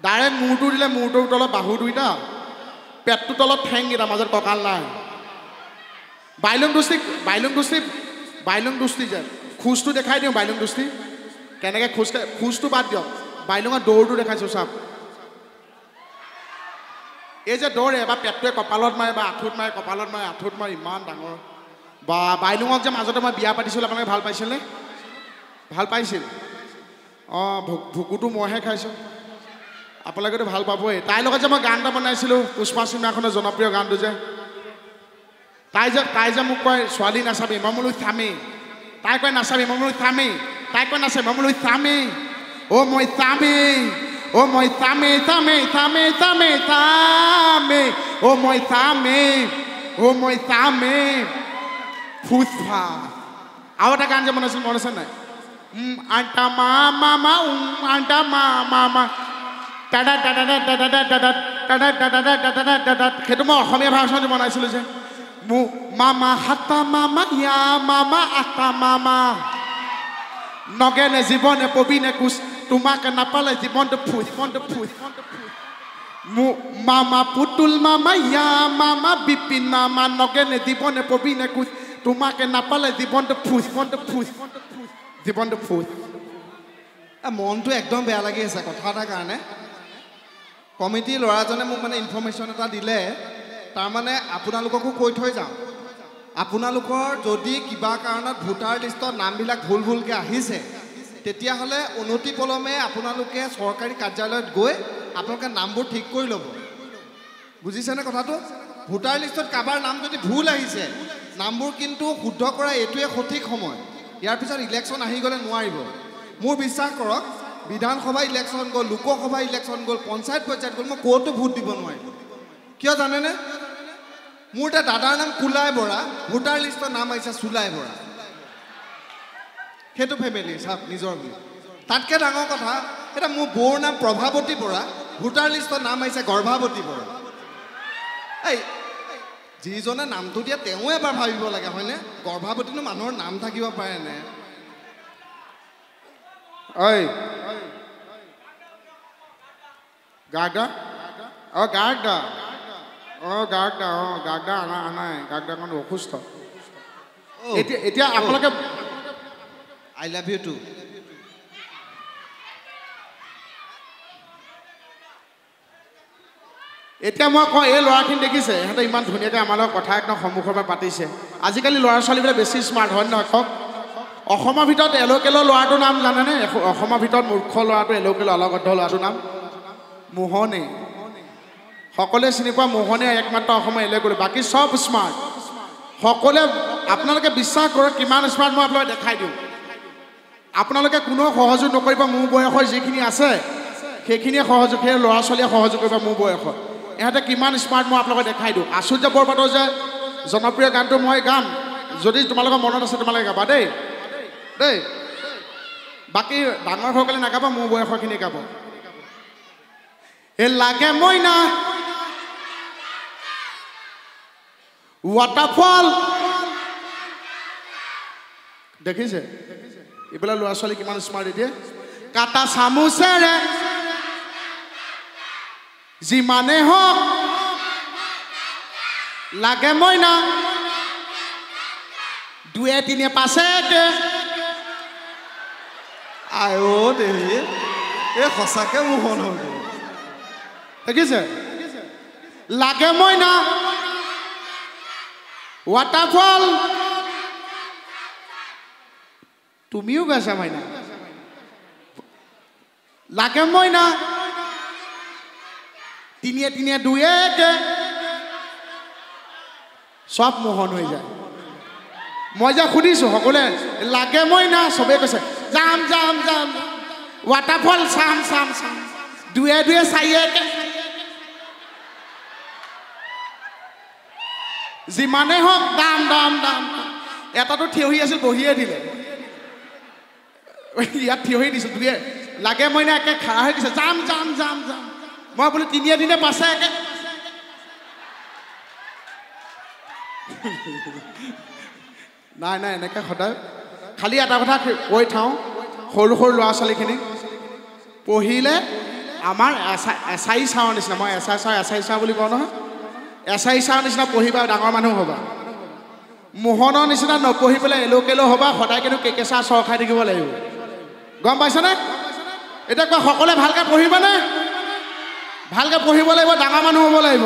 direct মূৰটো দিলে মূৰটোৰ তলত বাহু দুইটা পেটটোৰ তলত ঠেংকেইটা মাজত কঁকাল নাই বাইলুং দুষ্টি যে খোজটো দেখাই দিওঁ বাইলুং দুষ্টি কেনেকৈ খোজটো বাদ দিয়ক বাইলুঙৰ দৌৰটো দেখাইছোঁ চাওক এই যে দৌৰে বা পেটটোৱে কপালত মাৰে বা আঁঠুত মাৰে কপালত মাৰে আঁঠুত মাৰে ইমান ডাঙৰ বা বাইলুঙক যে মাজতে মই বিয়া পাতিছিলোঁ আপোনালোকে ভাল পাইছিলনে ভাল পাইছিল অঁ ভুকুটো মইহে খাইছোঁ আপোনালোকেতো ভাল পাবই তাইৰ লগত যে মই গান এটা বনাইছিলোঁ পুষ্পা চিনেমাখনৰ জনপ্ৰিয় গানটো যে তাই যে মোক কয় ছোৱালী নাচাবি মই বোলো চামেই তাই কয় নাচাবি মই বোলো চামেই তাই কয় নাচাবি মই বোলো চামেই অ' মই চামেই অ' মই চামেই চামেই চামেই চামেই চামেই অ' মই চামেই অ' মই চামেই পুষ্পা আৰু এটা গান যে বনাইছিলোঁ মনত আছে নাই আণ্টা মা মামা আণ্টা মা মামা দাদা দাদা দাদা দাদা দাদা দাদা দাদা দাদা দাদা সেইটো মই অসমীয়া ভাষাত বনাইছিলোঁ যে মামা হাতা মামা ইয়া মামা আটা মামা নগেনে জীৱনে পবিনে কোচ তোমাকে নাপালে জীৱনটো ফুচ মামা পুতুল মামা ইয়া মামা বিপিন মামা নগেনে জীৱনে পবিনে কোচ তোমাকে নাপালে জীৱনটো ফুচ জীৱনটো ফুচ মনটো একদম বেয়া লাগি আছে কথা এটাৰ কাৰণে কমিটিৰ ল'ৰাজনে মোক মানে ইনফৰমেশ্যন এটা দিলে তাৰমানে আপোনালোককো কৈ থৈ যাওঁ আপোনালোকৰ যদি কিবা কাৰণত ভোটাৰ লিষ্টত নামবিলাক ভুলকৈ আহিছে তেতিয়াহ'লে অনতিপলমে আপোনালোকে চৰকাৰী কাৰ্যালয়ত গৈ আপোনালোকে নামবোৰ ঠিক কৰি ল'ব বুজিছেনে কথাটো ভোটাৰ লিষ্টত কাৰোবাৰ নাম যদি ভুল আহিছে নামবোৰ কিন্তু শুদ্ধ কৰা এইটোৱে সঠিক সময় ইয়াৰ পিছত ইলেকশ্যন আহি গ'লে নোৱাৰিব মোৰ বিশ্বাস কৰক বিধানসভা ইলেকশ্যন গ'ল লোকসভা ইলেকশ্যন গ'ল পঞ্চায়ত পৰ্যায়ত গ'ল মই ক'তো ভোট দিব নোৱাৰিম কিয় জানেনে মোৰ এটা দাদাৰ নাম কুলাই বৰা ভোটাৰ লিষ্টৰ নাম আহিছে চুলাই বৰা সেইটো ফেমিলি চাওক নিজৰ বুলি তাতকৈ ডাঙৰ কথা এটা মোৰ বৌৰ নাম প্ৰভাৱতী বৰা ভোটাৰ লিষ্টৰ নাম আহিছে গৰ্ভাৱতী বৰা এই যিজনে নামটো দিয়ে তেওঁ এবাৰ ভাবিব লাগে হয়নে গৰ্ভাৱতীনো মানুহৰ নাম থাকিব পাৰেনে ঐ গাগা অঁ গাগা নাই গাগা কাৰণ অসুস্থ এতিয়া আপোনালোকে আই লাভ ইউ টু এতিয়া মই কওঁ এই ল'ৰাখিনি দেখিছে সিহঁতে ইমান ধুনীয়াকৈ আমাৰ লগত কথা একদম সন্মুখৰ পৰা পাতিছে আজিকালি ল'ৰা ছোৱালীবিলাক বেছি স্মাৰ্ট হয় নহয় কওক অসমৰ ভিতৰত এলোকেলৰ ল'ৰাটোৰ নাম জানেনে অসমৰ ভিতৰত মূৰ্খ ল'ৰাটো এলোকেলৰ অলগদ্ধ ল'ৰাটোৰ নাম মোহনে সকলোৱে চিনি পোৱা মোহনে একমাত্ৰ অসমৰ এলোকেলৰ বাকী চব স্মাৰ্ট সকলোৱে আপোনালোকে বিশ্বাস কৰক কিমান স্মাৰ্ট মই আপোনালোকে দেখাই দিওঁ আপোনালোকে কোনো সহযোগ নকৰিব মোৰ বয়সৰ যিখিনি আছে সেইখিনিয়ে সহযোগ সেই ল'ৰা ছোৱালীয়ে সহযোগ কৰিব মোৰ বয়সত ইহঁতে কিমান স্মাৰ্ট মই আপোনালোকে দেখাই দিওঁ আশ্চৰ্য বৰপাত্ৰৰ যে জনপ্ৰিয় গানটো মই গাম যদি তোমালোকৰ মনত আছে তোমালোকে গাবা দেই বাকী ডাঙৰসকলে নাগাবা মোৰ বয়সৰখিনি গাব এ লাগে মইনা ৱাটাৰফল দেখিছে এইবিলাক ল'ৰা ছোৱালী কিমান স্মাৰ্ট এতিয়া কাটা চামুচেৰে যিমানে হওক লাগে মইনা দুয়ে তিনিয়ে পাছেকে আইও দেহি এই সঁচাকৈ মোৰ মন হ'ল দেখিছে লাগে মইনা ৱাটাৰফল তুমিও গাইছা মাইনা লাগে মইনা তিনিয়ে তিনিয়ে দুয়েকে চব মোহন হৈ যায় মই যে সুধিছোঁ সকলোৱে লাগে মইনা চবেই কৈছে যাম যাম যাম ৱাটাৰফল চাম চাম চাম দুয়ে দুয়ে চাৰিয়েকে যিমানে হওক দাম দাম দাম এটাতো থিয় হৈ আছিল বহিয়ে দিলে ইয়াত থিয় হৈ দিছোঁ দুয়ে লাগে মইনা একে খাৰা হৈ দিছে যাম যাম যাম যাম মই বোলো তিনিয়ে দিনে পাছে একে নাই নাই এনেকৈ সদায় খালি এটা কথা কৈ থওঁ সৰু সৰু ল'ৰা ছোৱালীখিনিক পঢ়িলে আমাৰ এছাই চাৰৰ নিচিনা মই এছাই চাৰ বুলি কওঁ নহয় এছাই চাৰৰ নিচিনা পঢ়িবা ডাঙৰ মানুহ হ'বা মোহনৰ নিচিনা নপঢ়ি পেলাই এলোকেলো হ'বা সদায় কিন্তু কেঁচা চৰ খাই থাকিব লাগিব গম পাইছানে এতিয়া কোৱা সকলোৱে ভালকৈ পঢ়িবানে ভালকৈ পঢ়িব লাগিব ডাঙৰ মানুহ হ'ব লাগিব